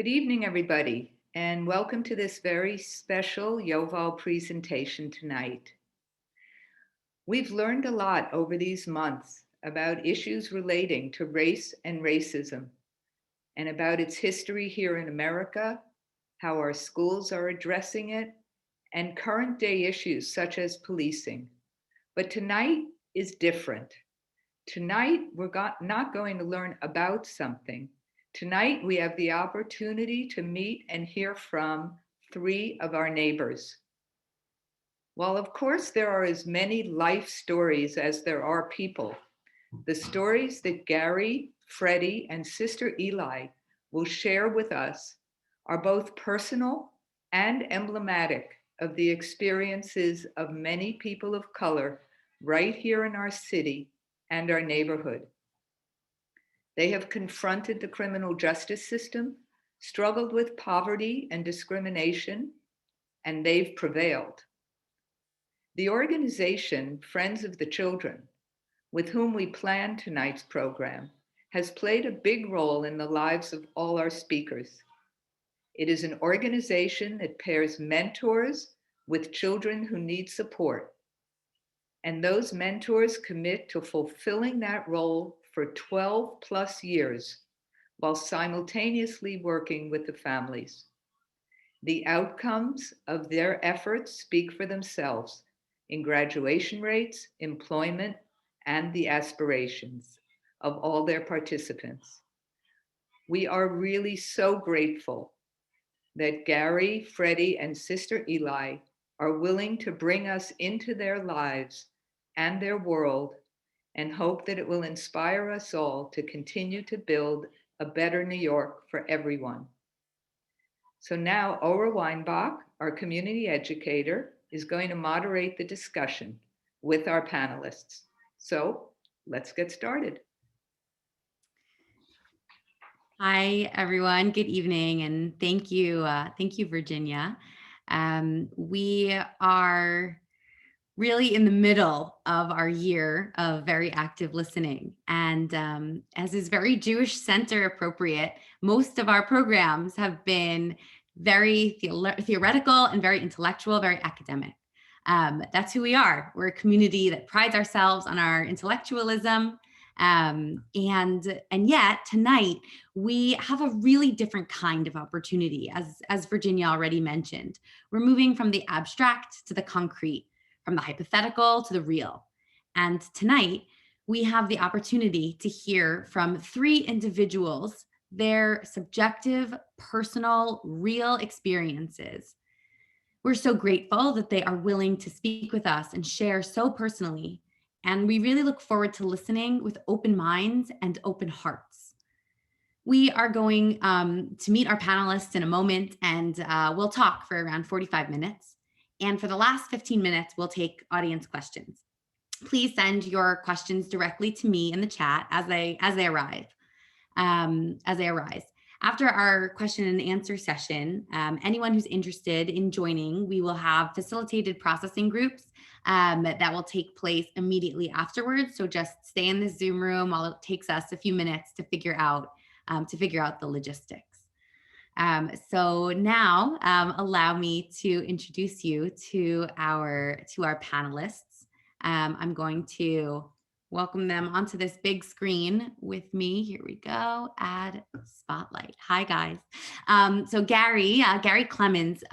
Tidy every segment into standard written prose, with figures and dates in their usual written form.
Good evening, everybody, and welcome to this very special YoVAL presentation tonight. We've learned a lot over these months about issues relating to race and racism, and about its history here in America, how our schools are addressing it, and current day issues such as policing. But tonight is different. Tonight, we're not going to learn about something. Tonight, we have the opportunity to meet and hear from three of our neighbors. While, of course, there are as many life stories as there are people, the stories that Gary, Freddie, and Sister Eli will share with us are both personal and emblematic of the experiences of many people of color right here in our city and our neighborhood. They have confronted the criminal justice system, struggled with poverty and discrimination, and they've prevailed. The organization Friends of the Children, with whom we plan tonight's program, has played a big role in the lives of all our speakers. It is an organization that pairs mentors with children who need support. And those mentors commit to fulfilling that role for 12 plus years while simultaneously working with the families. The outcomes of their efforts speak for themselves in graduation rates, employment, and the aspirations of all their participants. We are really so grateful that Gary, Freddie, and Sister Eli are willing to bring us into their lives and their world, and hope that it will inspire us all to continue to build a better New York for everyone. So now Ora Weinbach, our community educator, is going to moderate the discussion with our panelists. So let's get started. Hi, everyone. Good evening, and thank you, Virginia. We are really in the middle of our year of very active listening, and as is very Jewish Center appropriate, most of our programs have been very theoretical and very intellectual, very academic. That's who we are. We're a community that prides ourselves on our intellectualism. And yet tonight we have a really different kind of opportunity, as Virginia already mentioned. We're moving from the abstract to the concrete, from the hypothetical to the real. And tonight we have the opportunity to hear from three individuals, their subjective, personal, real experiences. We're so grateful that they are willing to speak with us and share so personally. And we really look forward to listening with open minds and open hearts. We are going to meet our panelists in a moment, and we'll talk for around 45 minutes. And for the last 15 minutes, we'll take audience questions. Please send your questions directly to me in the chat as they arise. After our question and answer session, anyone who's interested in joining, we will have facilitated processing groups that will take place immediately afterwards. So just stay in the Zoom room while it takes us a few minutes to figure out the logistics. So now allow me to introduce you to our panelists. I'm going to welcome them onto this big screen with me. Here we go. Add spotlight. Hi, guys. So Gary Clemens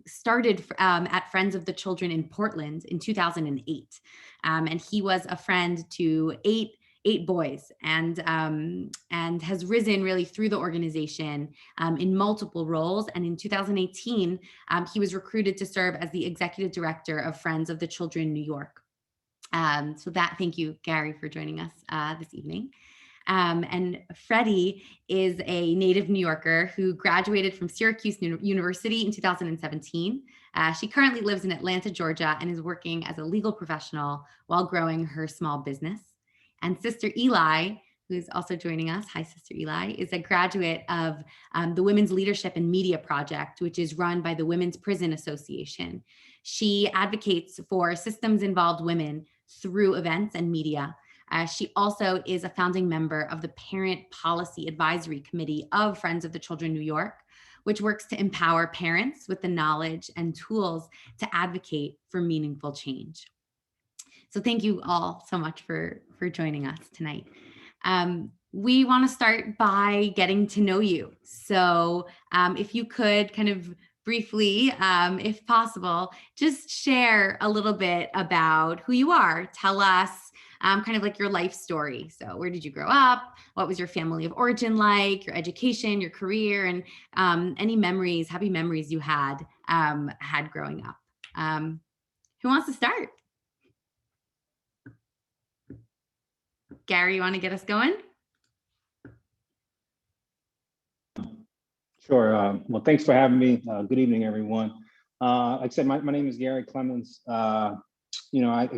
started at Friends of the Children in Portland in 2008. And he was a friend to eight boys, and has risen really through the organization in multiple roles. And in 2018, he was recruited to serve as the executive director of Friends of the Children New York. Thank you, Gary, for joining us this evening. And Freddie is a native New Yorker who graduated from Syracuse University in 2017. She currently lives in Atlanta, Georgia, and is working as a legal professional while growing her small business. And Sister Eli, who is also joining us, hi, Sister Eli, is a graduate of the Women's Leadership and Media Project, which is run by the Women's Prison Association. She advocates for systems-involved women through events and media. She also is a founding member of the Parent Policy Advisory Committee of Friends of the Children New York, which works to empower parents with the knowledge and tools to advocate for meaningful change. So thank you all so much for joining us tonight. We want to start by getting to know you. So if you could kind of briefly, if possible, just share a little bit about who you are. Tell us kind of like your life story. So where did you grow up? What was your family of origin like? Your education, your career, and any memories, happy memories you had growing up. Who wants to start? Gary, you want to get us going? Sure. Well, thanks for having me. Good evening, everyone. Like I said, my name is Gary Clemens. I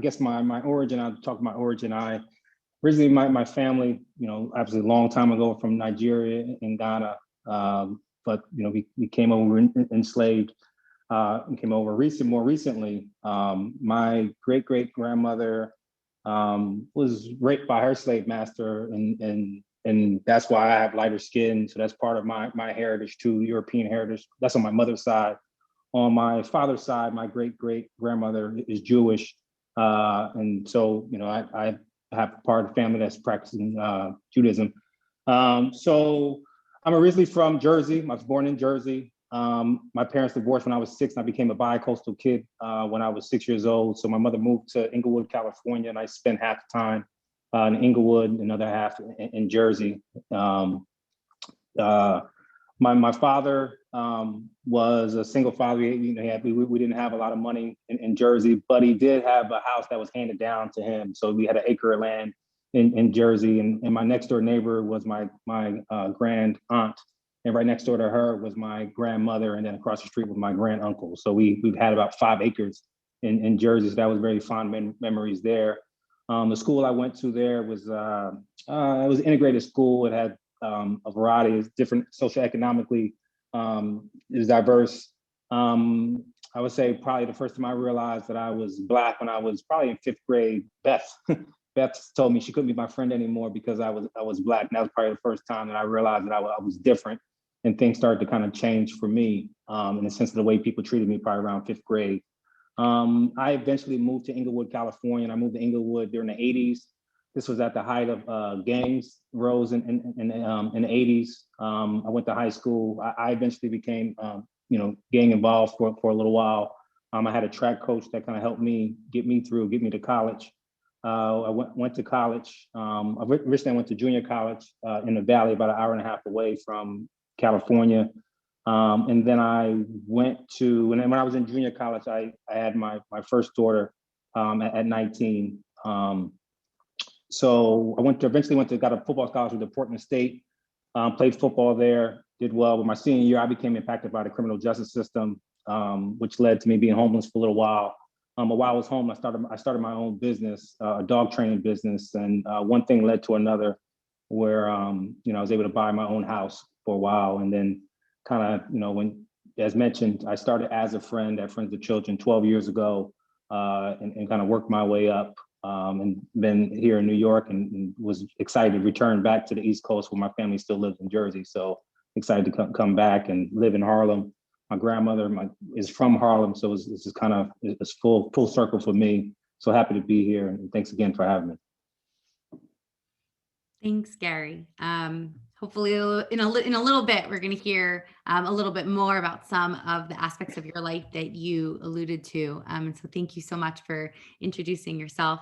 guess my origin, I'll talk about my origin. Originally, my family, obviously a long time ago from Nigeria and Ghana. But, we came over enslaved and came over more recently. My great-great-grandmother was raped by her slave master, and that's why I have lighter skin. So that's part of my heritage too, European heritage. That's on my mother's side. On my father's side, my great-great-grandmother is Jewish. And so, I have part of the family that's practicing Judaism. So I'm originally from Jersey. I was born in Jersey. My parents divorced when I was 6, and I became a bi-coastal kid when I was 6 years old. So my mother moved to Inglewood, California, and I spent half the time in Inglewood, another half in Jersey. My father was a single father. We didn't have a lot of money in Jersey, but he did have a house that was handed down to him. So we had an acre of land in Jersey, and my next door neighbor was my grand aunt, and right next door to her was my grandmother, and then across the street was my grand uncle. So we've had about 5 acres in Jersey. So that was very fond memories there. The school I went to there was it was an integrated school. It had a variety of different socioeconomically, it was diverse. I would say probably the first time I realized that I was Black when I was probably in 5th grade. Beth told me she couldn't be my friend anymore because I was Black. And that was probably the first time that I realized that I was different, and things started to kind of change for me in the sense of the way people treated me probably around 5th grade. I eventually moved to Inglewood, California, and I moved to Inglewood during the 80s. This was at the height of gangs rose in the 80s. I went to high school. I eventually became, gang involved for a little while. I had a track coach that kind of helped me get me to college. I went to college. Originally, I went to junior college in the Valley, about an hour and a half away from California. And then I went to, and then when I was in junior college, I had my first daughter at 19. So I got a football scholarship at Portland State, played football there, did well. But my senior year, I became impacted by the criminal justice system, which led to me being homeless for a little while. But while I was home, I started my own business, a dog training business, and one thing led to another, where I was able to buy my own house for a while, and then kind of when, as mentioned, I started as a friend at Friends of Children 12 years ago, and kind of worked my way up, and been here in New York, and was excited to return back to the East Coast where my family still lives in Jersey. So excited to come back and live in Harlem. My grandmother is from Harlem, so it's just kind of it's full circle for me. So happy to be here, and thanks again for having me. Thanks, Gary. Hopefully in a little bit, we're going to hear a little bit more about some of the aspects of your life that you alluded to. And so thank you so much for introducing yourself.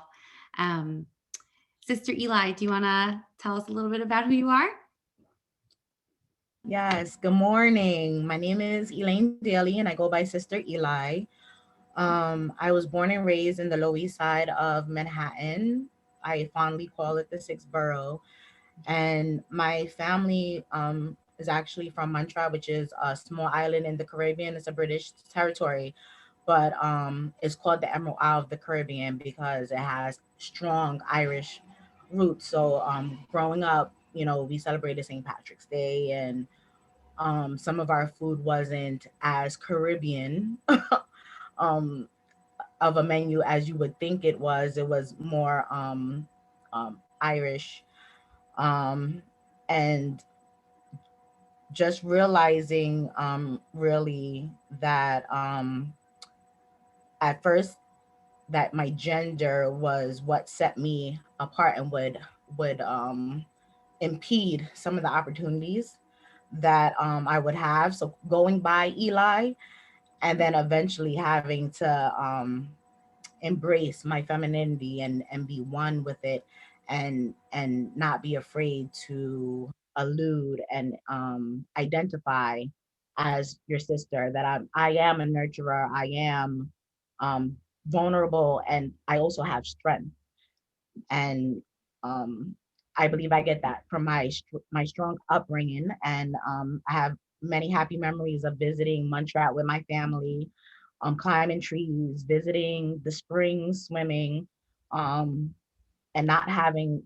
Sister Eli, do you want to tell us a little bit about who you are? Yes, good morning. My name is Elaine Daly, and I go by Sister Eli. I was born and raised in the Lower East Side of Manhattan. I fondly call it the Sixth Borough. And my family is actually from Montreal, which is a small island in the Caribbean. It's a British territory, but it's called the Emerald Isle of the Caribbean because it has strong Irish roots. So growing up, we celebrated St. Patrick's Day, and some of our food wasn't as Caribbean um, of a menu as you would think it was. It was more Irish. And just realizing really that at first that my gender was what set me apart and would impede some of the opportunities that I would have. So going by Eli, and then eventually having to embrace my femininity and be one with it, and not be afraid to allude and identify as your sister, that I am a nurturer, I am um vulnerable, and I also have strength. And um I believe I get that from my strong upbringing. And I have many happy memories of visiting Montreat with my family, climbing trees, visiting the springs, swimming, um, and not having,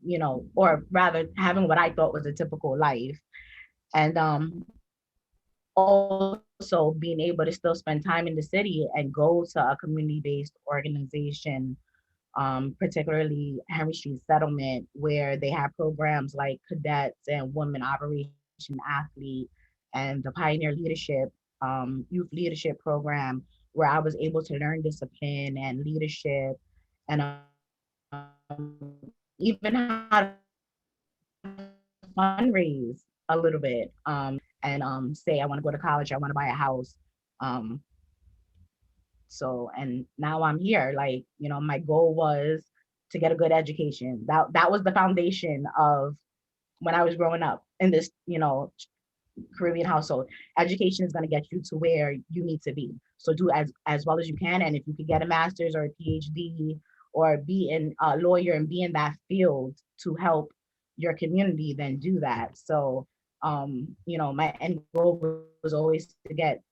or rather having what I thought was a typical life. And also being able to still spend time in the city and go to a community-based organization, particularly Henry Street Settlement, where they have programs like cadets and women operation athlete and the pioneer leadership, youth leadership program, where I was able to learn discipline and leadership, and even how to fundraise a little bit, and say I want to go to college, I want to buy a house. Um, so, and now I'm here. Like, my goal was to get a good education. That was the foundation of when I was growing up in this, Caribbean household. Education is going to get you to where you need to be. So do as well as you can. And if you could get a master's or a PhD, or be in a lawyer and be in that field to help your community, then do that. So, my end goal was always to get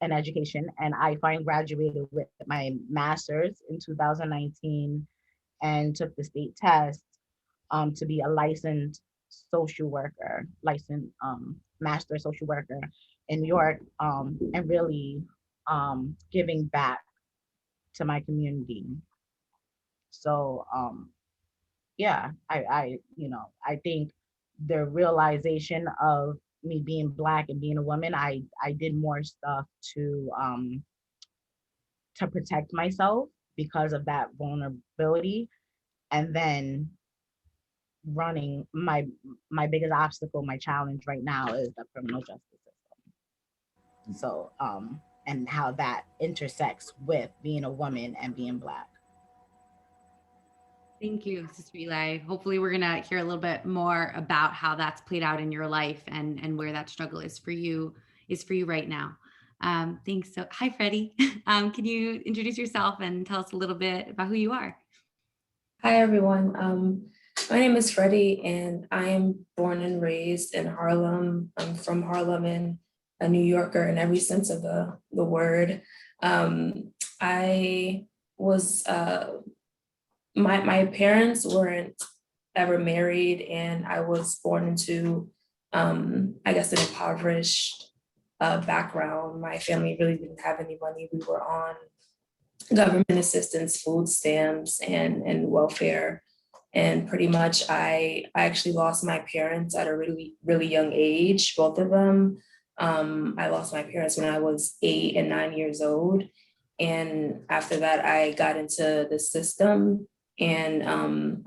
an education, and I finally graduated with my master's in 2019 and took the state test to be a licensed social worker, licensed master social worker in New York, and really giving back to my community. So yeah, I think the realization of me being Black and being a woman, I did more stuff to protect myself because of that vulnerability. And then running, my biggest obstacle, my challenge right now is the criminal justice system. So and how that intersects with being a woman and being Black. Thank you, Sister Eli. Hopefully, we're gonna hear a little bit more about how that's played out in your life and where that struggle is for you right now. Thanks. So, hi, Freddie. Can you introduce yourself and tell us a little bit about who you are? Hi, everyone. My name is Freddie, and I am born and raised in Harlem. I'm from Harlem and a New Yorker in every sense of the word. I was, my parents weren't ever married, and I was born into, I guess, an impoverished background. My family really didn't have any money. We were on government assistance, food stamps, and welfare. And pretty much I actually lost my parents at a really, really young age, both of them. I lost my parents when I was 8 and 9 years old. And after that, I got into the system, and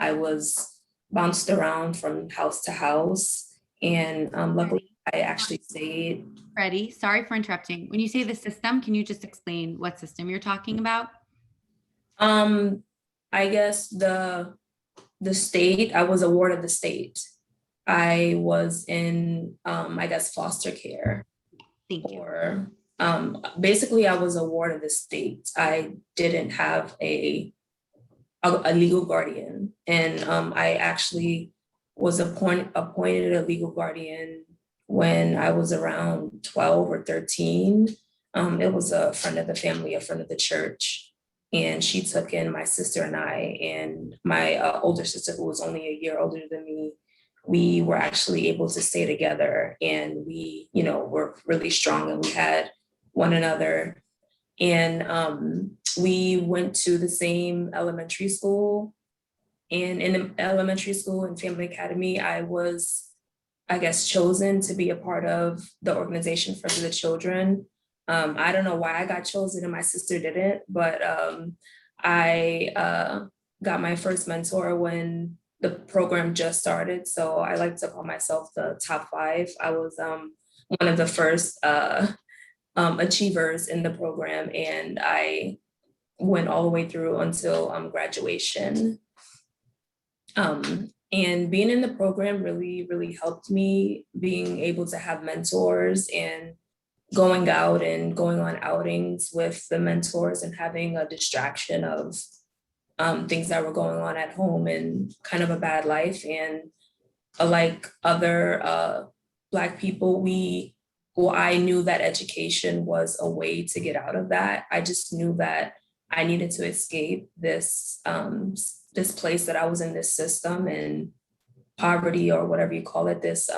I was bounced around from house to house. And luckily, I actually stayed. Freddie, sorry for interrupting. When you say the system, can you just explain what system you're talking about? I guess the state, I was a ward of the state. I was in, I guess, foster care. Thank you. Or basically, I was a ward of the state. I didn't have a legal guardian, and I actually was appointed a legal guardian when I was around 12 or 13. It was a friend of the family, a friend of the church, and she took in my sister and I, and my older sister, who was only a year older than me. We were actually able to stay together, and we, were really strong, and we had one another. And we went to the same elementary school. And in the elementary school and family academy, I was I guess, chosen to be a part of the organization for the children. I don't know why I got chosen and my sister didn't, but I got my first mentor when the program just started. So I like to call myself the top 5. I was one of the first achievers in the program, and I went all the way through until graduation. And being in the program really, really helped me, being able to have mentors and going out and going on outings with the mentors and having a distraction of things that were going on at home and kind of a bad life. And like other Black people, I knew that education was a way to get out of that. I just knew that I needed to escape this this place that I was in, this system and poverty, or whatever you call it, this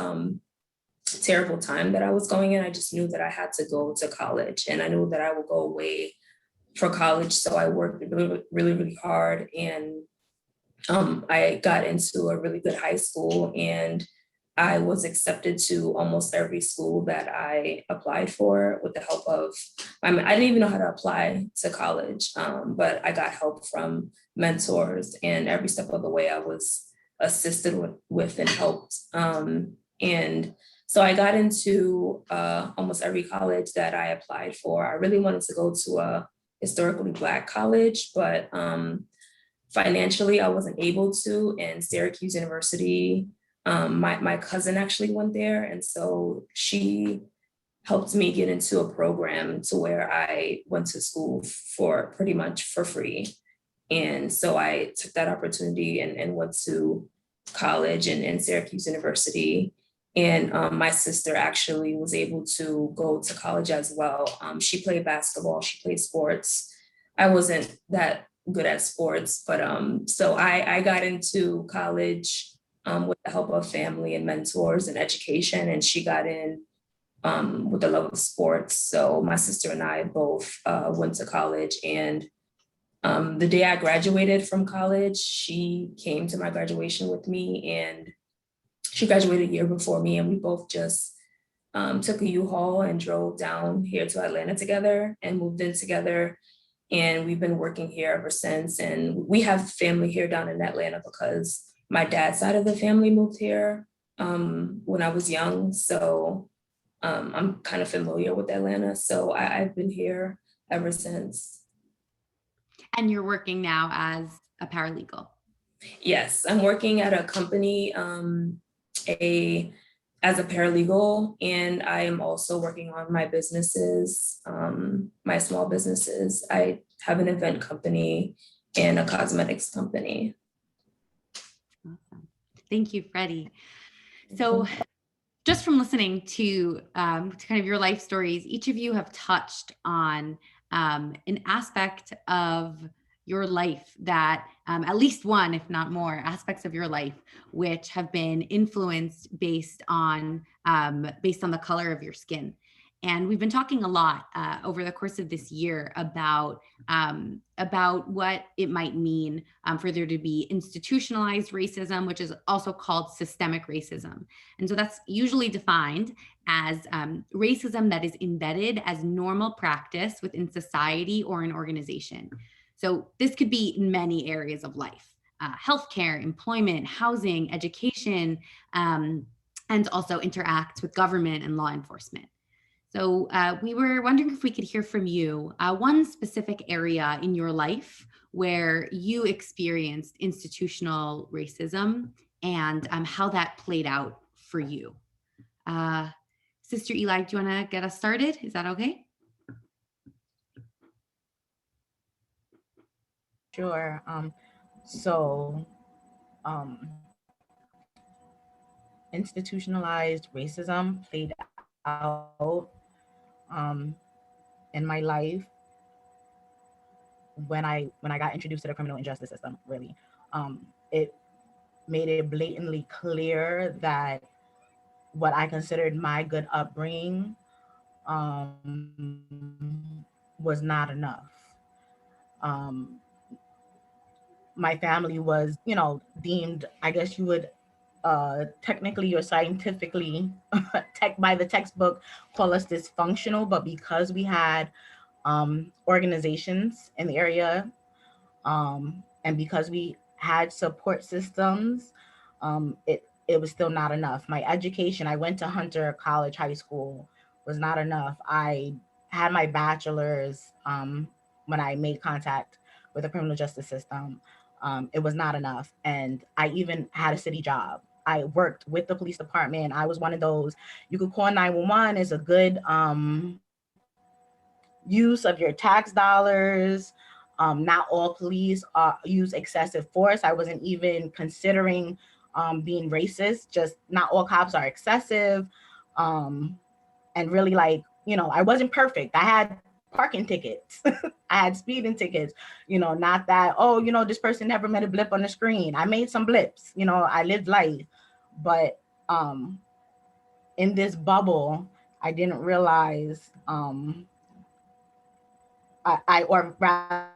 terrible time that I was going in. I just knew that I had to go to college, and I knew that I would go away for college. So I worked really, really, really hard, and I got into a really good high school, and I was accepted to almost every school that I applied for with the help of, I didn't even know how to apply to college, but I got help from mentors, and every step of the way I was assisted with and helped. And so I got into almost every college that I applied for. I really wanted to go to a historically Black college, but financially I wasn't able to. And Syracuse University, my cousin actually went there, and so she helped me get into a program to where I went to school for pretty much for free. And so I took that opportunity and went to college in Syracuse University. And my sister actually was able to go to college as well. She played basketball, she played sports. I wasn't that good at sports, but so I got into college with the help of family and mentors and education, and she got in with the love of sports. So my sister and I both went to college, and the day I graduated from college, she came to my graduation with me, and she graduated a year before me, and we both just took a U-Haul and drove down here to Atlanta together and moved in together. And we've been working here ever since. And we have family here down in Atlanta because my dad's side of the family moved here when I was young. So I'm kind of familiar with Atlanta. So I've been here ever since. And you're working now as a paralegal? Yes, I'm working at a company as a paralegal, and I am also working on my businesses, my small businesses. I have an event company and a cosmetics company. Awesome. Thank you, Freddie. So just from listening to kind of your life stories, each of you have touched on an aspect of your life that at least one, if not more, aspects of your life which have been influenced based on the color of your skin. And we've been talking a lot over the course of this year about what it might mean for there to be institutionalized racism, which is also called systemic racism. And so that's usually defined as racism that is embedded as normal practice within society or an organization. So this could be in many areas of life: healthcare, employment, housing, education, and also interacts with government and law enforcement. So we were wondering if we could hear from you one specific area in your life where you experienced institutional racism and how that played out for you. Sister Eli, do you want to get us started? Is that okay? Sure. Institutionalized racism played out in my life when I got introduced to the criminal injustice system. Really, it made it blatantly clear that what I considered my good upbringing was not enough. My family was, deemed, I guess you would technically or scientifically by the textbook call us dysfunctional, but because we had organizations in the area, and because we had support systems, it was still not enough. My education, I went to Hunter College High School, was not enough. I had my bachelor's when I made contact with the criminal justice system. It was not enough. And I even had a city job. I worked with the police department. I was one of those, you could call 911 is a good use of your tax dollars. Not all police use excessive force. I wasn't even considering being racist, just not all cops are excessive. And really, like, you know, I wasn't perfect. I had parking tickets. I had speeding tickets, you know, not that, oh, you know, this person never made a blip on the screen. I made some blips, you know, I lived life. But in this bubble, I didn't realize or rather,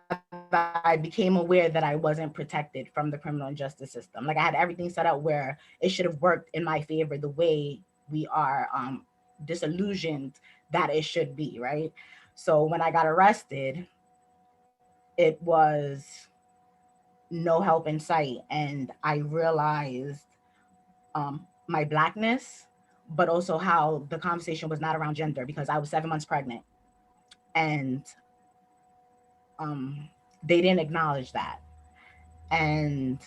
I became aware that I wasn't protected from the criminal justice system. Like I had everything set up where it should have worked in my favor the way we are disillusioned that it should be, right? So when I got arrested, it was no help in sight. And I realized my Blackness, but also how the conversation was not around gender because I was 7 months pregnant. And they didn't acknowledge that. And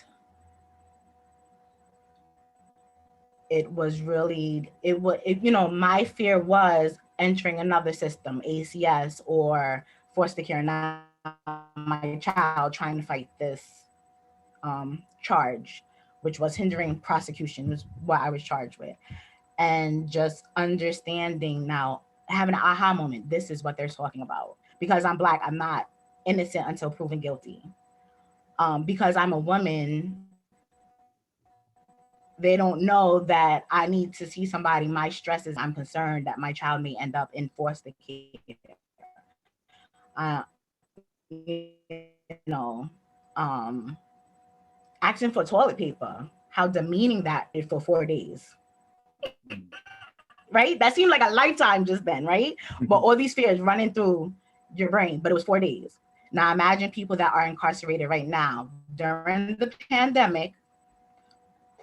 it was really, you know, my fear was entering another system, ACS or foster care, now my child trying to fight this charge, which was hindering prosecution, was what I was charged with. And just understanding now, having an aha moment, this is what they're talking about. Because I'm Black, I'm not innocent until proven guilty. Because I'm a woman, they don't know that I need to see somebody. My stress is I'm concerned that my child may end up in foster care. You know, asking for toilet paper, how demeaning that is for 4 days. Right? That seemed like a lifetime just then, right? But all these fears running through your brain, but it was 4 days. Now imagine people that are incarcerated right now during the pandemic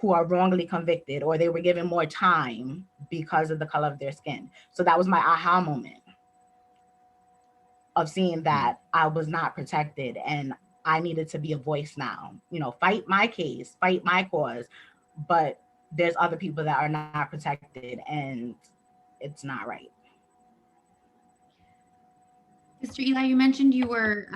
who are wrongly convicted or they were given more time because of the color of their skin. So that was my aha moment of seeing that I was not protected and I needed to be a voice now, you know, fight my case, fight my cause, but there's other people that are not protected and it's not right. Mr. Eli, you mentioned you were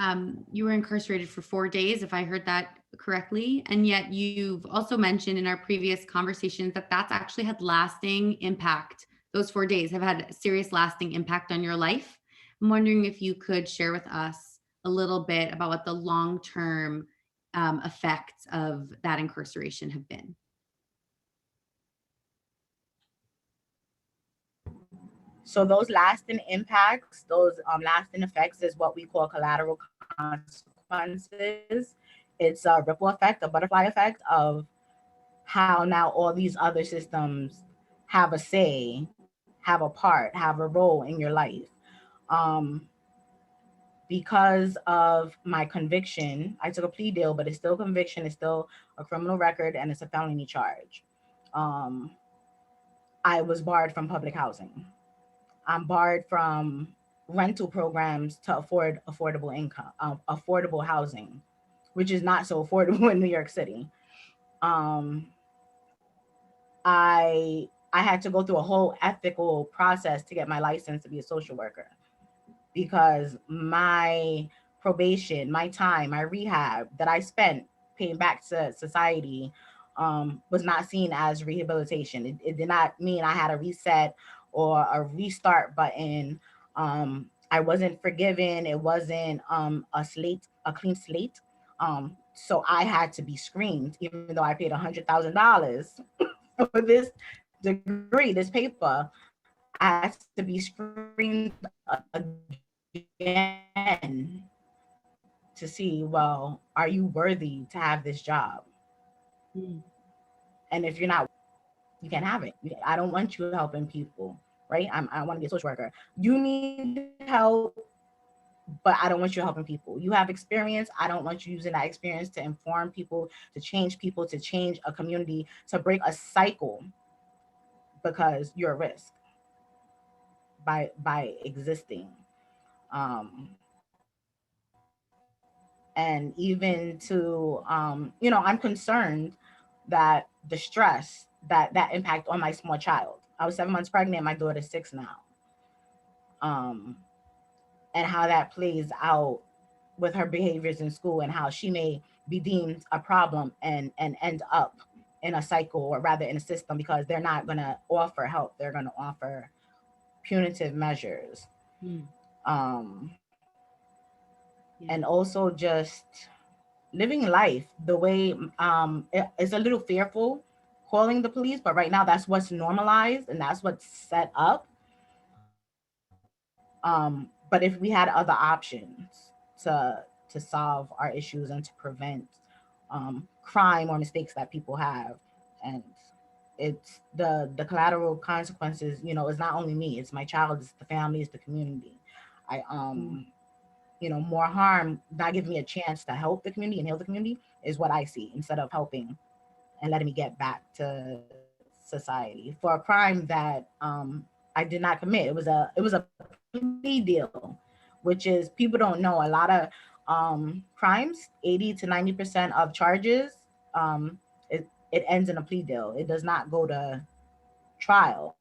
incarcerated for 4 days, if I heard that correctly, and yet you've also mentioned in our previous conversations that that's actually had lasting impact. Those 4 days have had a serious lasting impact on your life. I'm wondering if you could share with us a little bit about what the long-term effects of that incarceration have been. So those lasting impacts, those lasting effects is what we call collateral consequences. It's a ripple effect, a butterfly effect of how now all these other systems have a say, have a part, have a role in your life. Um, because of my conviction, I took a plea deal, but it's still conviction, it's still a criminal record, and it's a felony charge. I was barred from public housing. I'm barred from rental programs to afford affordable income, affordable housing, which is not so affordable in New York City. I had to go through a whole ethical process to get my license to be a social worker because my probation, my time, my rehab that I spent paying back to society was not seen as rehabilitation. It did not mean I had a reset or a restart button. I wasn't forgiven. It wasn't a clean slate. So I had to be screened, even though I paid $100,000 for this degree, this paper. I had to be screened again to see, well, are you worthy to have this job? And if you're not, you can't have it. I don't want you helping people, right? I want to be a social worker. You need help, but I don't want you helping people. You have experience. I don't want you using that experience to inform people, to change a community, to break a cycle, because you're a risk by existing. Um, and even to I'm concerned that the stress that impact on my small child. I was 7 months pregnant, my daughter's 6 now. And how that plays out with her behaviors in school, and how she may be deemed a problem and end up in a cycle, or rather in a system, because they're not going to offer help. They're going to offer punitive measures. And also just living life the way it's a little fearful calling the police, but right now that's what's normalized and that's what's set up. But if we had other options to solve our issues and to prevent crime or mistakes that people have, and it's the collateral consequences, it's not only me, it's my child, it's the family, it's the community. More harm, not giving me a chance to help the community and heal the community, is what I see, instead of helping and letting me get back to society for a crime that I did not commit. It was a plea deal, which is, people don't know, a lot of crimes, 80 to 90% of charges, it ends in a plea deal. It does not go to trial.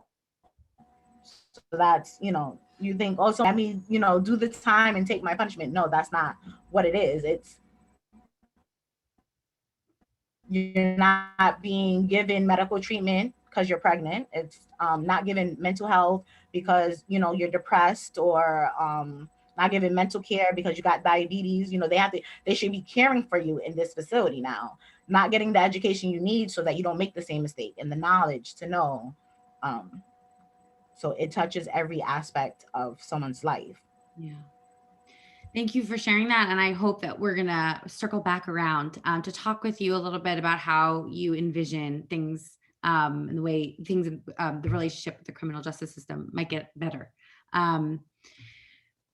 So that's, you think, also, let me, do the time and take my punishment. No, that's not what it is. It's, you're not being given medical treatment because you're pregnant. It's not given mental health because, you're depressed, or not given mental care because you got diabetes. They should be caring for you in this facility now, not getting the education you need so that you don't make the same mistake, and the knowledge to know. So it touches every aspect of someone's life. Yeah. Thank you for sharing that. And I hope that we're going to circle back around to talk with you a little bit about how you envision things and the way things, the relationship with the criminal justice system might get better.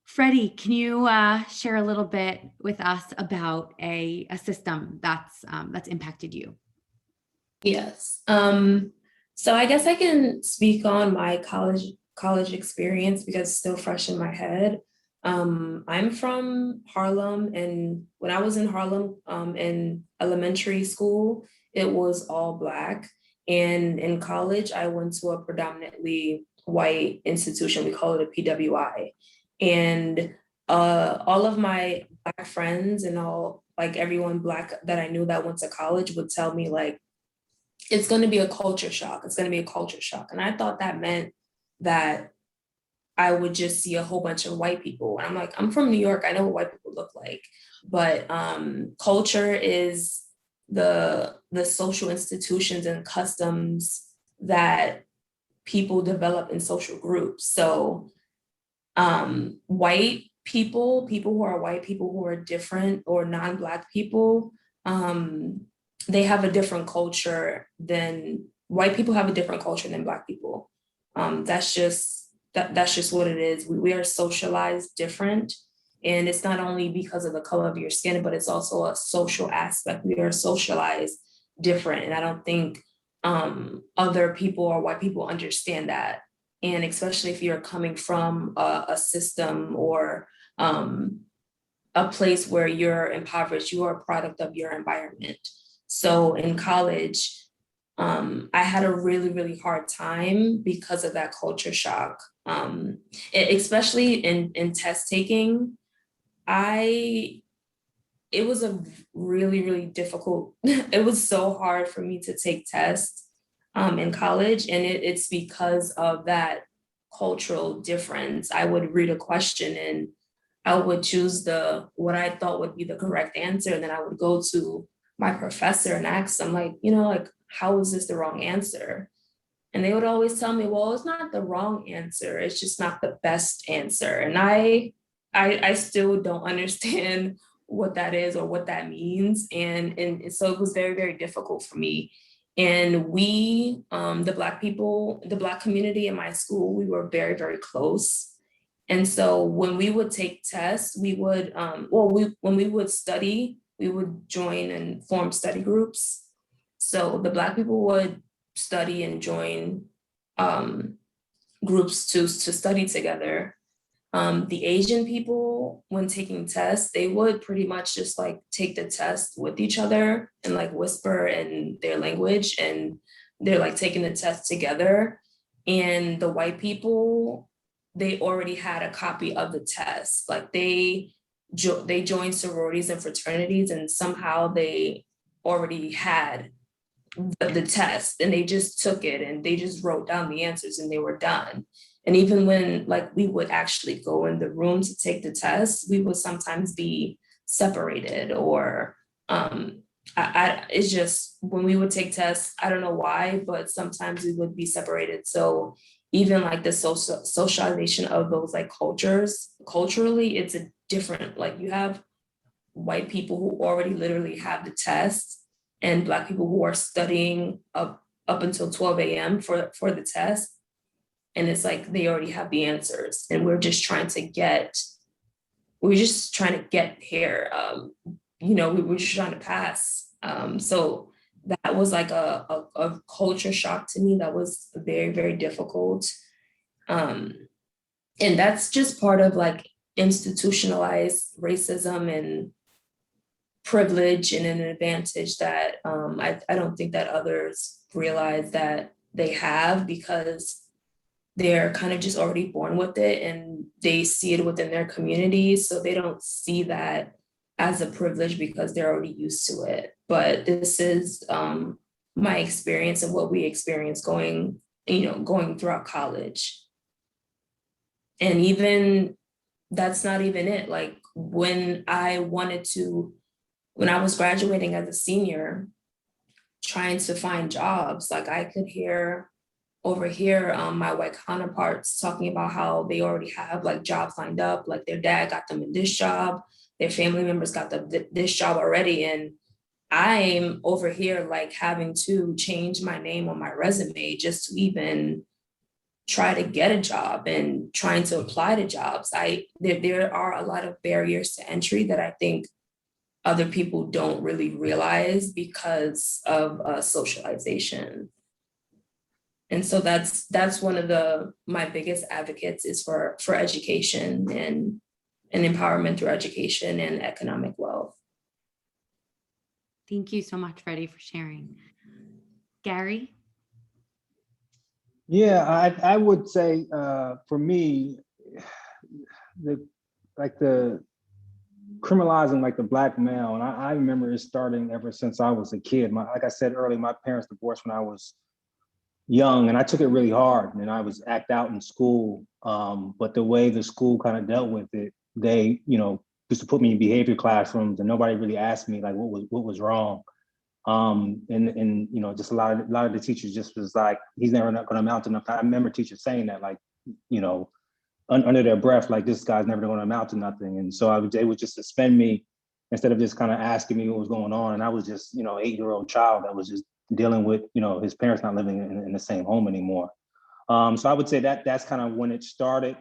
Freddie, can you share a little bit with us about a system that's impacted you? Yes. So I guess I can speak on my college experience because it's still fresh in my head. I'm from Harlem, and when I was in Harlem in elementary school, it was all Black. And in college, I went to a predominantly white institution. We call it a PWI. And all of my Black friends and everyone Black that I knew that went to college would tell me, like, it's going to be a culture shock. It's going to be a culture shock. And I thought that meant that I would just see a whole bunch of white people. And I'm like, I'm from New York. I know what white people look like. But culture is the social institutions and customs that people develop in social groups. So white people who are white, people who are different, or non-Black people, they have a different culture than white people have a different culture than Black people. That's just what it is. We are socialized different. And it's not only because of the color of your skin, but it's also a social aspect. We are socialized different. And I don't think other people or white people understand that. And especially if you're coming from a system or a place where you're impoverished, you are a product of your environment. So in college, I had a really, really hard time because of that culture shock. Especially in test taking, it was a really, really difficult, it was so hard for me to take tests in college. And it's because of that cultural difference. I would read a question and I would choose what I thought would be the correct answer. And then I would go to my professor and ask them, like, how is this the wrong answer? And they would always tell me, well, it's not the wrong answer. It's just not the best answer. And I still don't understand what that is or what that means. And so it was very, very difficult for me. And we, the Black people, the Black community in my school, we were very, very close. And so when we would take tests, we would, when we would study, we would join and form study groups. So the Black people would study and join groups to study together. The Asian people, when taking tests, they would pretty much just like take the test with each other and like whisper in their language, and they're like taking the test together. And the white people, they already had a copy of the test. Like they joined sororities and fraternities, and somehow they already had the test, and they just took it and they just wrote down the answers and they were done. And even when like we would actually go in the room to take the test, we would sometimes be separated, or it's just when we would take tests, I don't know why, but sometimes we would be separated. So even like the socialization of those like culturally, it's a different, like you have white people who already literally have the test, and Black people who are studying up until 12 a.m. for the test. And it's like they already have the answers, and we're just trying to get here. We were just trying to pass. So that was like a culture shock to me. That was very, very difficult. And that's just part of like institutionalized racism and privilege and an advantage that I don't think that others realize that they have, because they're kind of just already born with it and they see it within their communities. So they don't see that as a privilege because they're already used to it. But this is my experience and what we experience going throughout college. And even that's not even it. Like when I was graduating as a senior, trying to find jobs, like I could overhear my white counterparts talking about how they already have like jobs lined up, like their dad got them in this job, their family members got them this job already. And I'm over here like having to change my name on my resume just to even try to get a job and trying to apply to jobs. There are a lot of barriers to entry that I think other people don't really realize because of socialization. And so that's one of my biggest advocates is for education and empowerment through education and economic wealth. Thank you so much, Freddie, for sharing. Gary? Yeah, I would say for me, the criminalizing like the Black male, and I remember it starting ever since I was a kid. Like I said earlier, my parents divorced when I was young, and I took it really hard, and I was act out in school. But the way the school kind of dealt with it, they, used to put me in behavior classrooms, and nobody really asked me like what was wrong. And just a lot of the teachers just was like, he's never not going to amount to nothing. I remember teachers saying that, like, under their breath, like, this guy's never going to amount to nothing. And so they would just suspend me instead of just kind of asking me what was going on. And I was just, 8-year-old child that was just dealing with, his parents not living in the same home anymore. So I would say that's kind of when it started,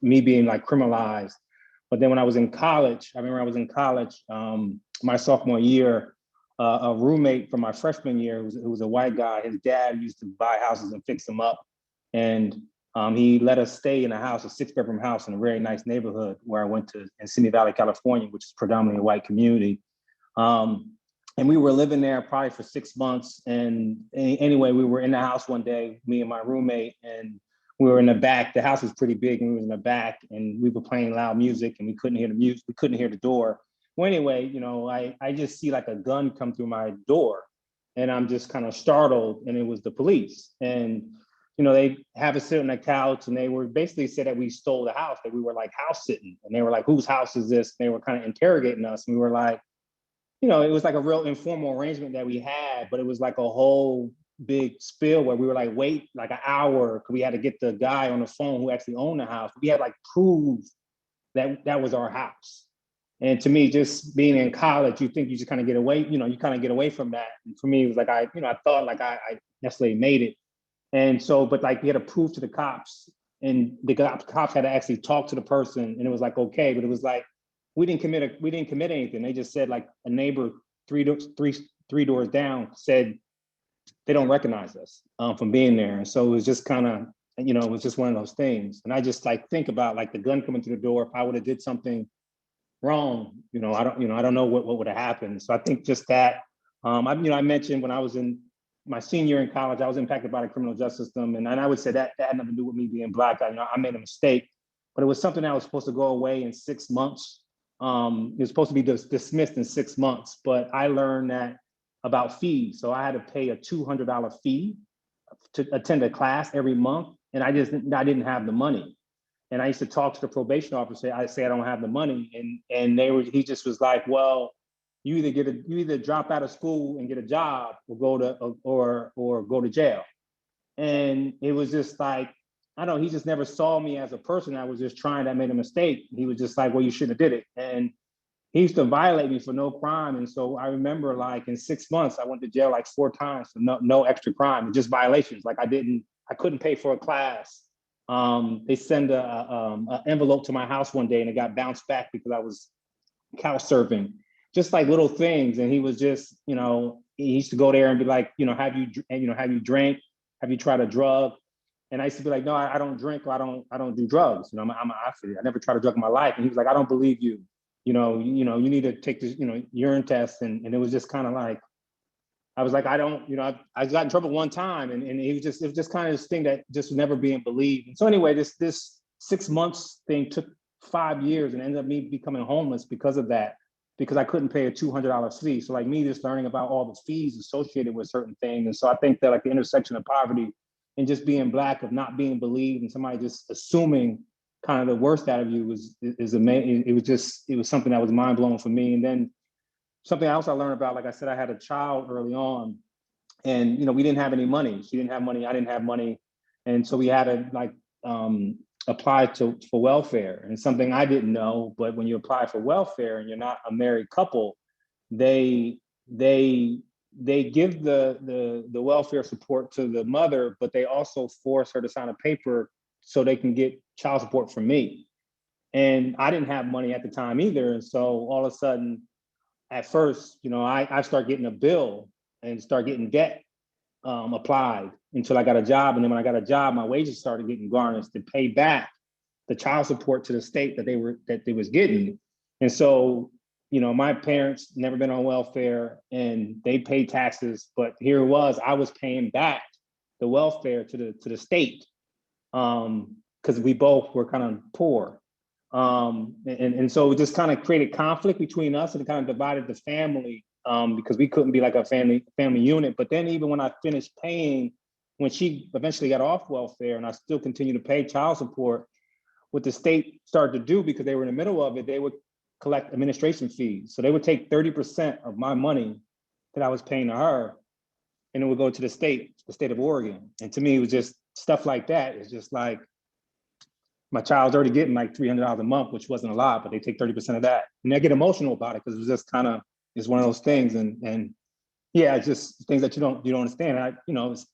me being like criminalized. But then when I was in college, my sophomore year, a roommate from my freshman year, it was a white guy. His dad used to buy houses and fix them up. And he let us stay in a 6-bedroom house in a very nice neighborhood where I went to in Simi Valley, California, which is predominantly a white community. And we were living there probably for 6 months. And anyway, we were in the house one day, me and my roommate, and we were in the back. The house was pretty big, and we were in the back, and we were playing loud music, and we couldn't hear the music. We couldn't hear the door. Well, anyway, I just see like a gun come through my door, and I'm just kind of startled, and it was the police. And they have us sit on the couch, and they were basically said that we stole the house, that we were like house sitting, and they were like, "Whose house is this?" And they were kind of interrogating us, and we were like, it was like a real informal arrangement that we had, but it was like a whole big spill where we were like, wait like an hour, because we had to get the guy on the phone who actually owned the house. We had like proof that that was our house. And to me, just being in college, you think you just kind of get away, you kind of get away from that. And for me, it was like, I thought like I necessarily made it. And so, but like we had to prove to the cops, and the cops had to actually talk to the person, and it was like, okay, but it was like, we didn't commit anything. They just said like a neighbor three doors down said they don't recognize us from being there. And so it was just kind of, it was just one of those things. And I just like think about like the gun coming through the door. If I would have did something wrong, I don't know what would have happened. So I think just that, I mentioned when I was in my senior year in college, I was impacted by the criminal justice system. And I would say that had nothing to do with me being Black. I made a mistake, but it was something that was supposed to go away in 6 months. It was supposed to be dismissed in 6 months, but I learned that about fees. So I had to pay a $200 fee to attend a class every month. And I didn't have the money. And I used to talk to the probation officer. I say I don't have the money, and he just was like, well, you either drop out of school and get a job, or go to jail. And it was just like, I don't know, he just never saw me as a person that was just trying to make a mistake. He was just like, well, you shouldn't have did it. And he used to violate me for no crime. And so I remember like in 6 months, I went to jail like 4 times for no extra crime, just violations. Like I couldn't pay for a class. They send an envelope to my house one day and it got bounced back because I was couch surfing, just like little things. And he was just, he used to go there and be like, have you drank? Have you tried a drug? And I used to be like, no, I don't drink, or I don't do drugs. I'm an athlete. I never tried a drug in my life. And he was like, I don't believe you. You need to take this, urine test. And it was just kind of like, I was like, I got in trouble one time, and it was just kind of this thing that just was never being believed. And so anyway, this 6 months thing took 5 years and ended up me becoming homeless because of that, because I couldn't pay a $200 fee. So like me just learning about all the fees associated with certain things. And so I think that like the intersection of poverty and just being Black, of not being believed, and somebody just assuming kind of the worst out of you is amazing. It was something that was mind blowing for me. And then something else I learned about, like I said, I had a child early on, and we didn't have any money. She didn't have money, I didn't have money. And so we had to apply for welfare. And something I didn't know, but when you apply for welfare and you're not a married couple, they give the welfare support to the mother, but they also force her to sign a paper so they can get child support from me. And I didn't have money at the time either. And so all of a sudden, at first, I start getting a bill and start getting debt applied until I got a job. And then when I got a job, my wages started getting garnished to pay back the child support to the state that they was getting. And so, my parents never been on welfare and they paid taxes, but here it was, I was paying back the welfare to the state because we both were kind of poor. And so it just kind of created conflict between us, and it kind of divided the family because we couldn't be like a family unit. But then even when I finished paying, when she eventually got off welfare and I still continue to pay child support, what the state started to do, because they were in the middle of it, they would collect administration fees. So they would take 30% of my money that I was paying to her, and it would go to the state of Oregon. And to me, it was just stuff like that. It's just like, my child's already getting like $300 a month, which wasn't a lot, but they take 30% of that. And I get emotional about it because it was just kind of, it's one of those things. And yeah, it's just things that you don't understand. It's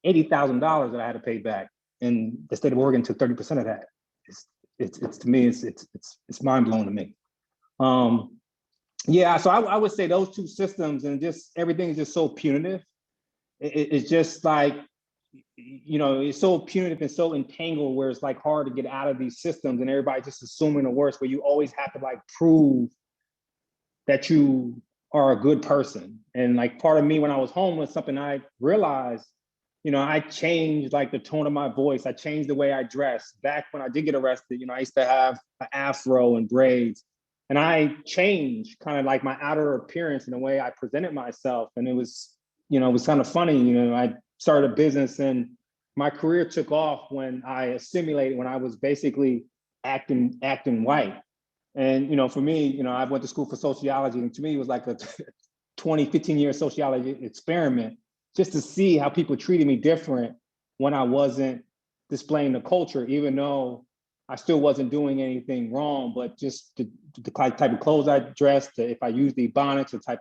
$80,000 that I had to pay back, and the state of Oregon took 30% of that. It's to me, it's mind blowing to me. Yeah, so I would say those two systems, and just everything is just so punitive. It's just like, it's so punitive and so entangled where it's like hard to get out of these systems, and everybody just assuming the worst, where you always have to like prove that you are a good person. And like part of me when I was homeless, something I realized, I changed like the tone of my voice. I changed the way I dressed. Back when I did get arrested, I used to have an afro and braids, and I changed kind of like my outer appearance and the way I presented myself. And it was, it was kind of funny. I started a business, and my career took off when I assimilated, when I was basically acting white. And, for me, I went to school for sociology, and to me, it was like a 15-year sociology experiment, just to see how people treated me different when I wasn't displaying the culture, even though I still wasn't doing anything wrong, but just the type of clothes I dressed, if I use the bonnets or type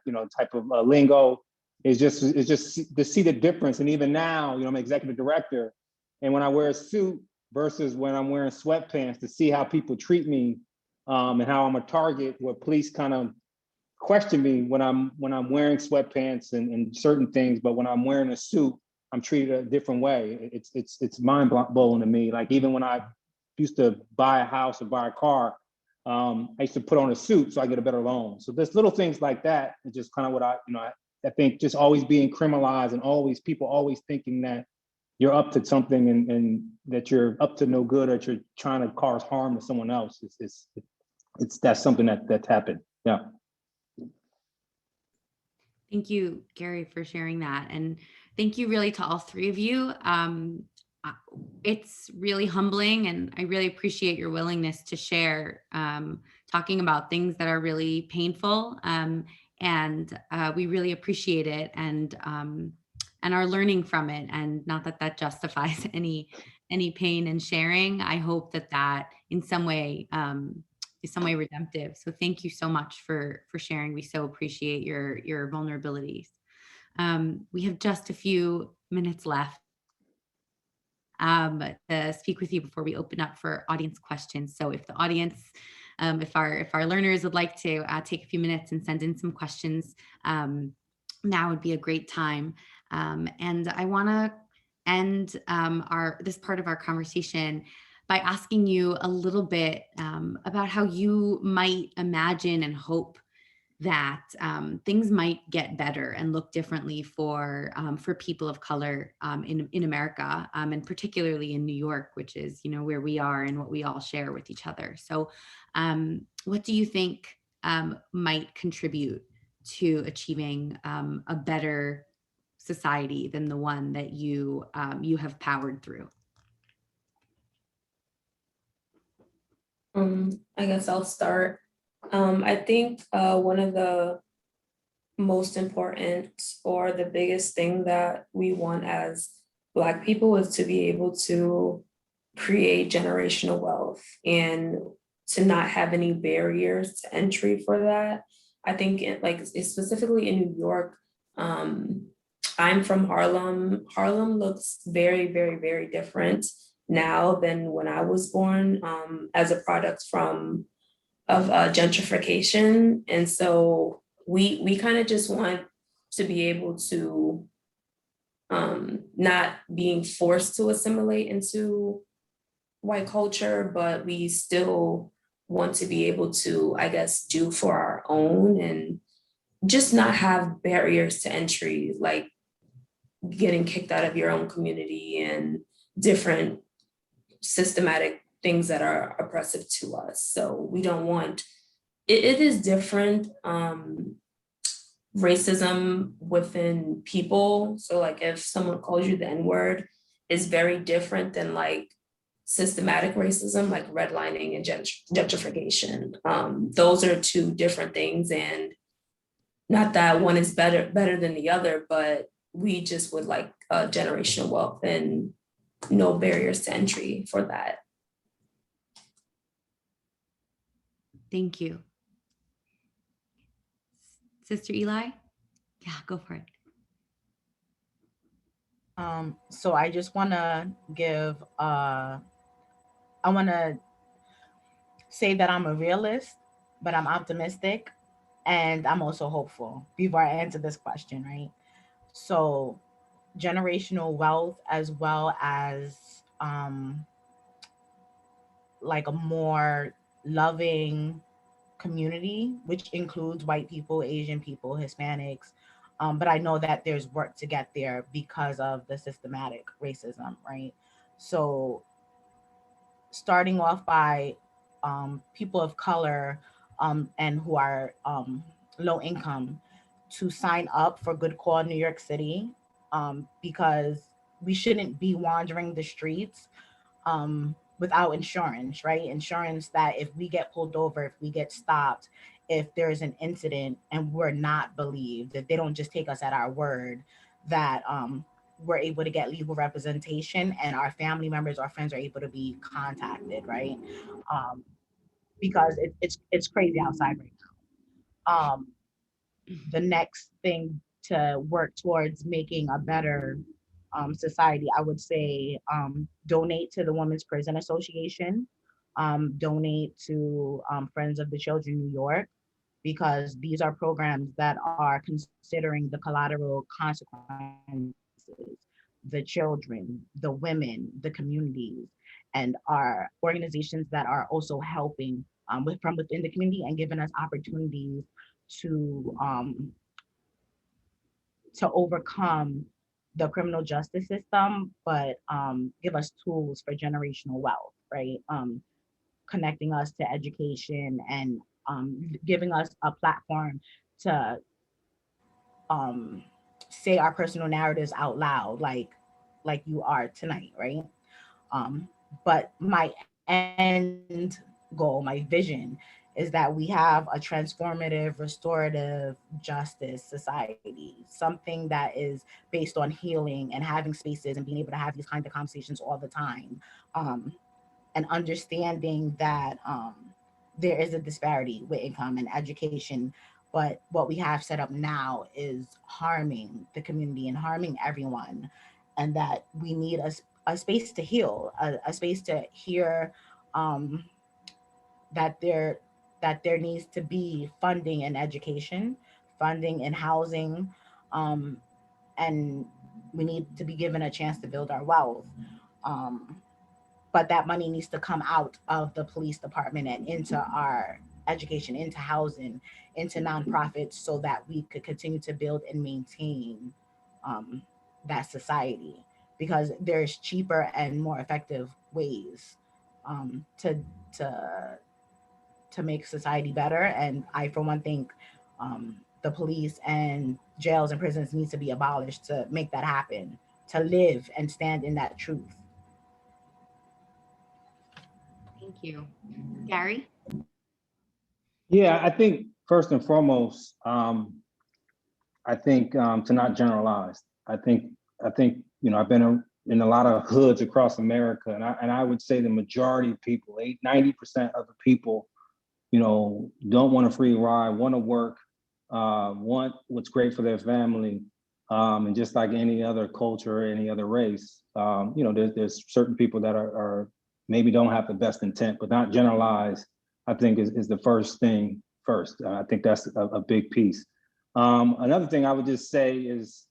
of lingo, it's just to see the difference. And even now, I'm executive director, and when I wear a suit versus when I'm wearing sweatpants, to see how people treat me, and how I'm a target where police kind of question me when I'm wearing sweatpants and certain things, but when I'm wearing a suit, I'm treated a different way. It's mind blowing to me. Like even when I used to buy a house or buy a car, I used to put on a suit so I get a better loan. So there's little things like that. It's just kind of what I think just always being criminalized and people always thinking that you're up to something and that you're up to no good, or that you're trying to cause harm to someone else. That's something that's happened. Yeah. Thank you, Gary, for sharing that. And thank you really to all three of you. It's really humbling, and I really appreciate your willingness to share, talking about things that are really painful. And we really appreciate it, and are learning from it. And not that justifies any pain in sharing. I hope that in some way is some way redemptive. So thank you so much for sharing. We so appreciate your vulnerabilities. We have just a few minutes left to speak with you before we open up for audience questions. So if the audience, if our learners would like to take a few minutes and send in some questions, now would be a great time. And I want to end this part of our conversation by asking you a little bit about how you might imagine and hope that things might get better and look differently for people of color in America, and particularly in New York, which is where we are and what we all share with each other. So, what do you think might contribute to achieving a better society than the one that you have powered through? I guess I'll start. I think one of the most important or the biggest thing that we want as Black people is to be able to create generational wealth and to not have any barriers to entry for that. I think specifically in New York, I'm from Harlem. Harlem looks very, very, very different now than when I was born, as a product of gentrification. And so we kind of just want to be able to not being forced to assimilate into white culture, but we still want to be able to, I guess, do for our own and just not have barriers to entry, like getting kicked out of your own community and different systematic things that are oppressive to us. So we don't want, it is different racism within people. So like if someone calls you the N-word, is very different than like systematic racism, like redlining and gentrification. Those are two different things, and not that one is better than the other, but we just would like generational wealth and no barriers to entry for that. Thank you. Sister Eli? Yeah, go for it. So I just want to I want to say that I'm a realist, but I'm optimistic, and I'm also hopeful before I answer this question, right? So generational wealth, as well as like a more loving community, which includes white people, Asian people, Hispanics. But I know that there's work to get there because of the systematic racism, right? So starting off by people of color and who are low income to sign up for Good Call New York City, because we shouldn't be wandering the streets without insurance, right? Insurance that if we get pulled over, if we get stopped, if there's an incident and we're not believed, that they don't just take us at our word, that we're able to get legal representation, and our family members or friends are able to be contacted, right? Um, because it's crazy outside right now. The next thing to work towards making a better society, I would say, donate to the Women's Prison Association, donate to Friends of the Children New York, because these are programs that are considering the collateral consequences, the children, the women, the communities, and are organizations that are also helping from within the community and giving us opportunities to um, to overcome the criminal justice system, but give us tools for generational wealth, right? Connecting us to education and giving us a platform to um, say our personal narratives out loud, like you are tonight, right? Um, but my end goal, my vision, is that we have a transformative, restorative justice society, something that is based on healing and having spaces and being able to have these kinds of conversations all the time. Um, and understanding that there is a disparity with income and education, but what we have set up now is harming the community and harming everyone, and that we need a space to heal, a space to hear um, that there needs to be funding in education, funding in housing, um, and we need to be given a chance to build our wealth. Um, but that money needs to come out of the police department and into our education, into housing, into nonprofits, so that we could continue to build and maintain um, that society. Because there's cheaper and more effective ways um, to to to make society better. And I, for one, think the police and jails and prisons needs to be abolished to make that happen. To live and stand in that truth. Thank you. Gary? Yeah, I think first and foremost, I think to not generalize. I think I've been in a lot of hoods across America, and I would say the majority of people, 90% of the people, don't want a free ride, want to work, want what's great for their family, and just like any other culture or any other race, there's certain people that are maybe don't have the best intent, but not generalize. I think is the first thing first. I think that's a big piece. Another thing I would just say is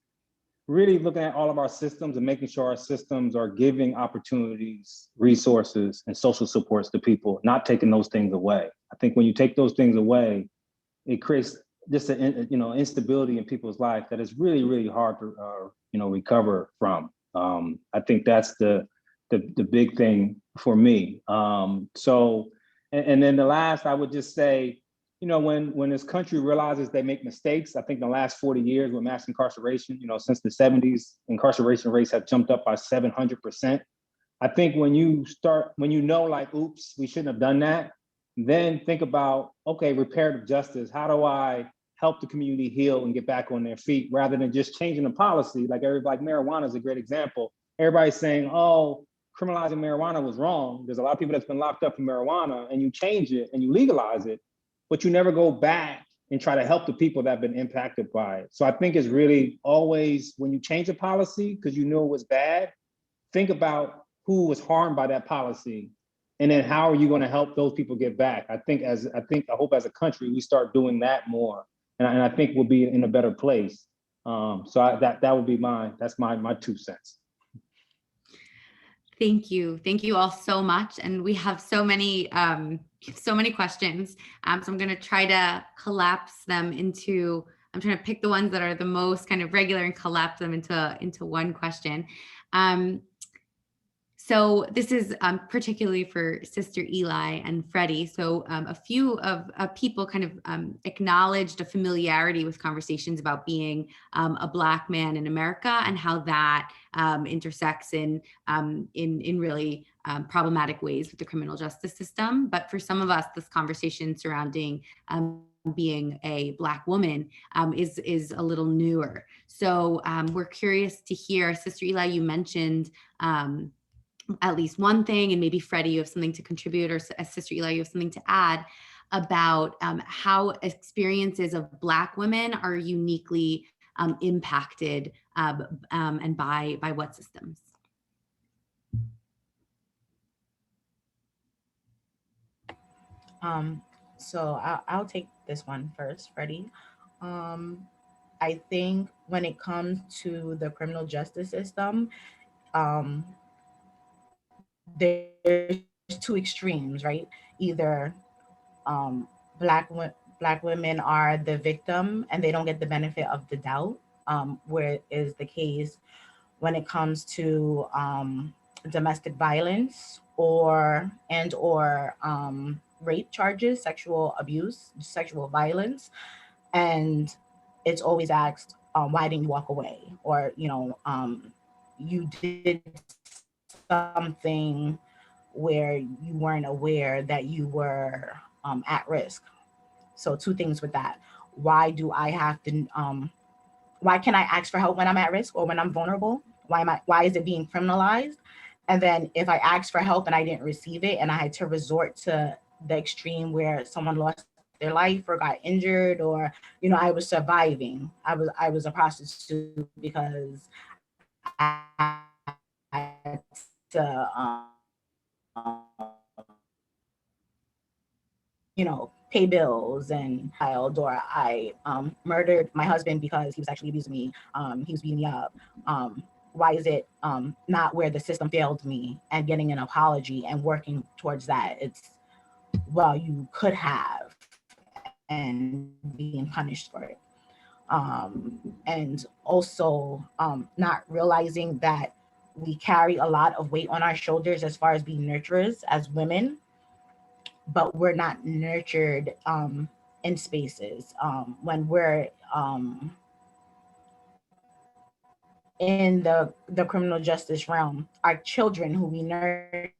really looking at all of our systems and making sure our systems are giving opportunities, resources, and social supports to people, not taking those things away. I think when you take those things away, it creates just instability in people's life that is really, really hard to recover from. I think that's the big thing for me. And then the last, I would just say, when this country realizes they make mistakes, I think the last 40 years with mass incarceration, since the 70s, incarceration rates have jumped up by 700%. I think when you know, like, oops, we shouldn't have done that, then think about, okay, reparative justice. How do I help the community heal and get back on their feet, rather than just changing the policy? Like marijuana is a great example. Everybody's saying, oh, criminalizing marijuana was wrong. There's a lot of people that's been locked up for marijuana, and you change it and you legalize it, but you never go back and try to help the people that have been impacted by it. So I think it's really always, when you change a policy because you knew it was bad, think about who was harmed by that policy, and then how are you going to help those people get back? I hope as a country we start doing that more, and I think we'll be in a better place. That would be that's my 2 cents. Thank you. Thank you all so much. And we have so many questions. So I'm going to try to collapse them into, I'm trying to pick the ones that are the most kind of regular and collapse them into one question. So this is particularly for Sister Eli and Freddie. So a few of people kind of acknowledged a familiarity with conversations about being a Black man in America, and how that intersects in really problematic ways with the criminal justice system. But for some of us, this conversation surrounding being a Black woman is a little newer. So we're curious to hear, Sister Eli, you mentioned at least one thing, and maybe Freddie, you have something to contribute, or Sister Eli, you have something to add about how experiences of Black women are uniquely impacted and by what systems. So I'll take this one first, Freddie. I think when it comes to the criminal justice system, there's two extremes, right? Either black women are the victim and they don't get the benefit of the doubt, where is the case when it comes to domestic violence or rape charges, sexual abuse, sexual violence, and it's always asked, why didn't you walk away? Or, you did something where you weren't aware that you were at risk. So two things with that. Why do I have to, why can I ask for help when I'm at risk or when I'm vulnerable? Why is it being criminalized? And then if I asked for help and I didn't receive it and I had to resort to the extreme where someone lost their life or got injured, or, I was surviving. I was a prostitute because I had to, pay bills and child, or I murdered my husband because he was actually abusing me. He was beating me up. Why is it not where the system failed me and getting an apology and working towards that? It's, well, you could have, and being punished for it. And also not realizing that we carry a lot of weight on our shoulders as far as being nurturers as women, but we're not nurtured in spaces when we're in the criminal justice realm. Our children who we nurture,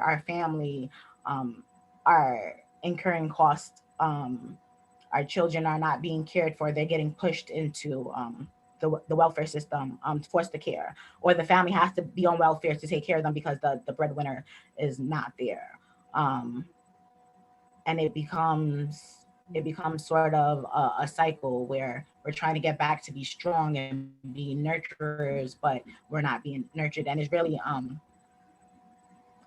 our family, are incurring costs. Our children are not being cared for. They're getting pushed into the welfare system, forced to care, or the family has to be on welfare to take care of them because the breadwinner is not there. And it becomes sort of a cycle where we're trying to get back to be strong and be nurturers, but we're not being nurtured. And it's really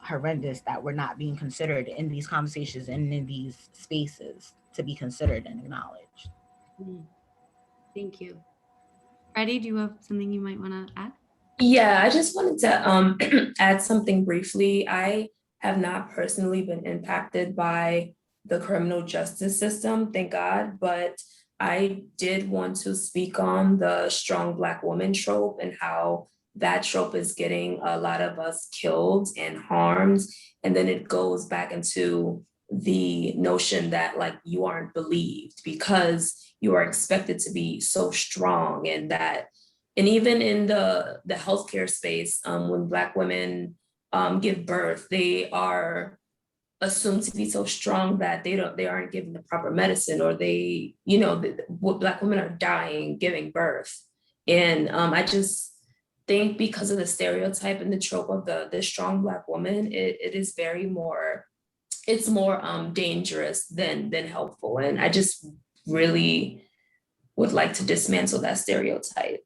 horrendous that we're not being considered in these conversations and in these spaces to be considered and acknowledged. Thank you. Freddie, do you have something you might want to add? Yeah, I just wanted to add something briefly. I have not personally been impacted by the criminal justice system, thank God, but I did want to speak on the strong Black woman trope and how that trope is getting a lot of us killed and harmed. And then it goes back into the notion that like you aren't believed because you are expected to be so strong, and that, and even in the healthcare space, when Black women give birth, they are assumed to be so strong that they aren't given the proper medicine, or they, what Black women are dying giving birth. And I just think because of the stereotype and the trope of the strong Black woman, it is very more, it's more dangerous than helpful. And I just really would like to dismantle that stereotype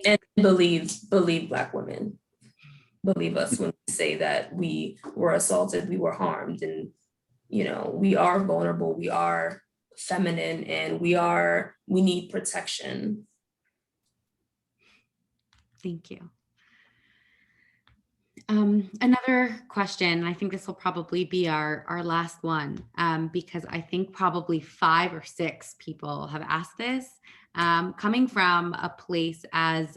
and believe Black women. Believe us when we say that we were assaulted, we were harmed, and we are vulnerable, we are feminine, and we need protection. Thank you. Another question, I think this will probably be our last one, because I think probably 5 or 6 people have asked this, coming from a place as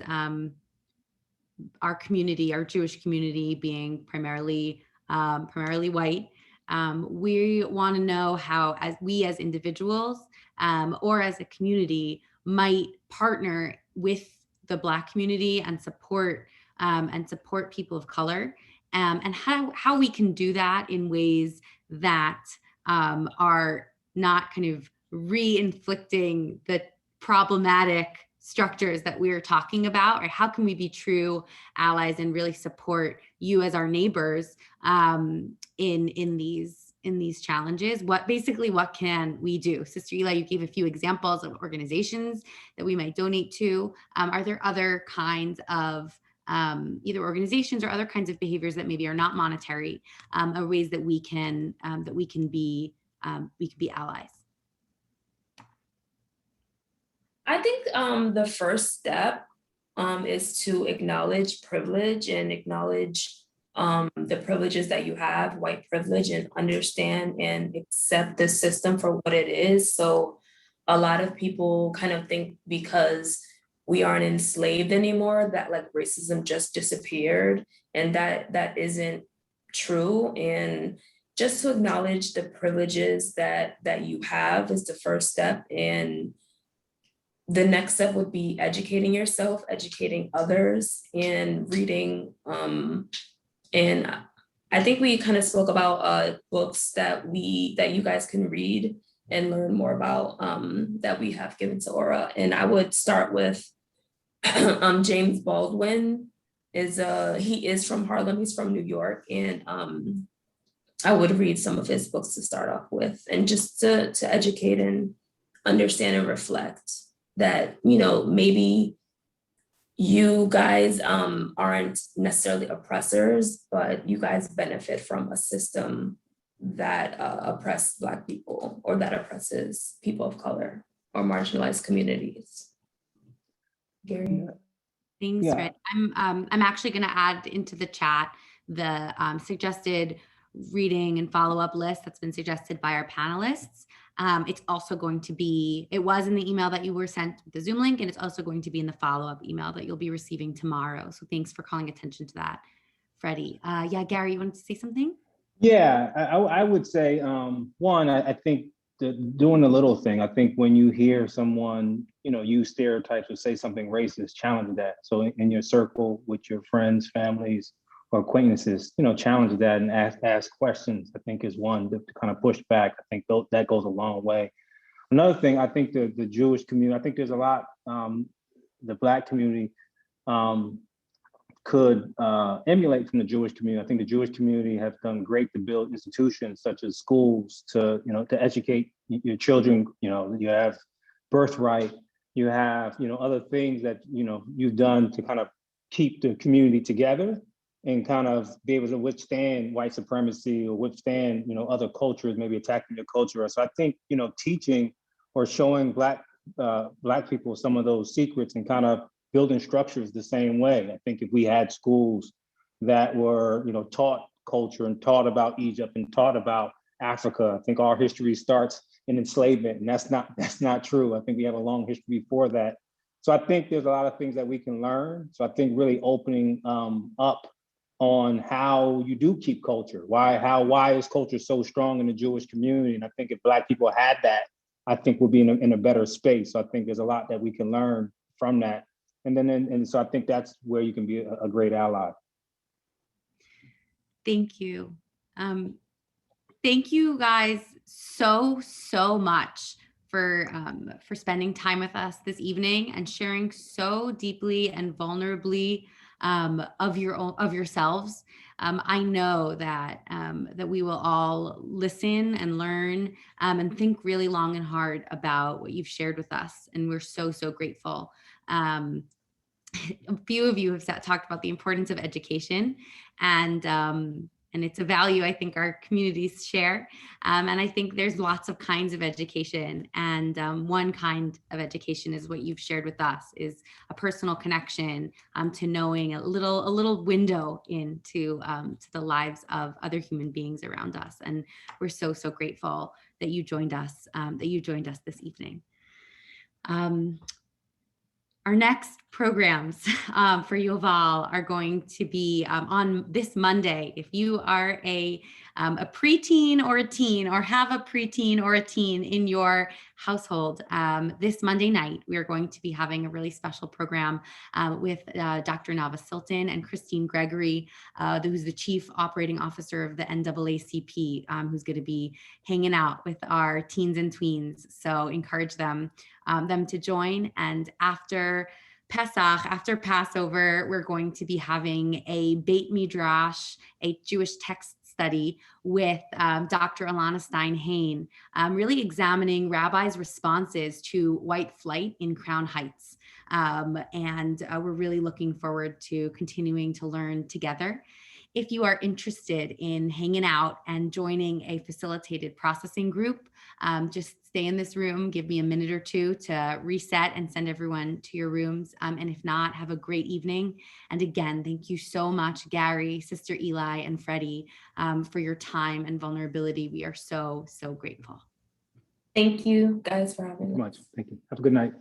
our community, our Jewish community being primarily white. We want to know how, as we as individuals or as a community, might partner with the Black community and support people of color, and how we can do that in ways that are not kind of re-inflicting the problematic structures that we're talking about, or how can we be true allies and really support you as our neighbors in these challenges? What can we do? Sister Eli, you gave a few examples of organizations that we might donate to. Are there other kinds of either organizations or other kinds of behaviors that maybe are not monetary, or ways that we can be allies? I think the first step is to acknowledge privilege and acknowledge the privileges that you have, white privilege, and understand and accept the system for what it is. So a lot of people kind of think because we aren't enslaved anymore, that like racism just disappeared, and that isn't true. And just to acknowledge the privileges that you have is the first step. And the next step would be educating yourself, educating others, and reading. And I think we kind of spoke about books that you guys can read and learn more about, that we have given to Aura. And I would start with James Baldwin. He is from Harlem, he's from New York. And I would read some of his books to start off with, and just to educate and understand and reflect that, maybe you guys aren't necessarily oppressors, but you guys benefit from a system that oppresses Black people, or that oppresses people of color or marginalized communities. Gary? Thanks, Yeah. Fred. I'm actually going to add into the chat the suggested reading and follow-up list that's been suggested by our panelists. It's also going to be, it was in the email that you were sent with the Zoom link, and it's also going to be in the follow-up email that you'll be receiving tomorrow. So thanks for calling attention to that, Freddie. Yeah, Gary, you wanted to say something? Yeah, I would say, one, I think doing the little thing. I think when you hear someone, use stereotypes or say something racist, challenge that. So in your circle, with your friends, families, or acquaintances, challenge that and ask questions, I think is one to kind of push back. I think that goes a long way. Another thing, I think the Jewish community, I think there's a lot, the Black community could emulate from the Jewish community. I think the Jewish community have done great to build institutions such as schools to educate your children. You have birthright, you have, other things that, you've done to kind of keep the community together and kind of be able to withstand white supremacy or withstand, other cultures maybe attacking your culture. So I think, teaching or showing Black people some of those secrets and kind of building structures the same way. I think if we had schools that were, taught culture and taught about Egypt and taught about Africa, I think our history starts in enslavement, and that's not true. I think we have a long history before that. So I think there's a lot of things that we can learn. So I think really opening up on how you do keep culture. Why is culture so strong in the Jewish community? And I think if Black people had that, I think we'll be in a better space. So I think there's a lot that we can learn from that. And so I think that's where you can be a great ally. Thank you. Thank you guys so much for spending time with us this evening and sharing so deeply and vulnerably of yourselves. I know that we will all listen and learn and think really long and hard about what you've shared with us, and we're so grateful. A few of you have talked about the importance of education, and it's a value I think our communities share. And I think there's lots of kinds of education, and one kind of education is what you've shared with us, is a personal connection to knowing a little window into to the lives of other human beings around us. And we're so grateful that you joined us this evening. Our next programs for YoVAL are going to be on this Monday. If you are a preteen or a teen, or have a preteen or a teen in your household, this Monday night, we are going to be having a really special program with Dr. Nava Silton and Christine Gregory, who's the Chief Operating Officer of the NAACP, who's going to be hanging out with our teens and tweens. So encourage them to join. And after Pesach, after Passover, we're going to be having a Beit Midrash, a Jewish text study with Dr. Alana Stein-Hain, really examining rabbis' responses to white flight in Crown Heights. And we're really looking forward to continuing to learn together. If you are interested in hanging out and joining a facilitated processing group, just stay in this room, give me a minute or two to reset and send everyone to your rooms. And if not, have a great evening. And again, thank you so much, Gary, Sister Eli, and Freddie, for your time and vulnerability. We are so, so grateful. Thank you guys for having us. Much. Thank you. Have a good night.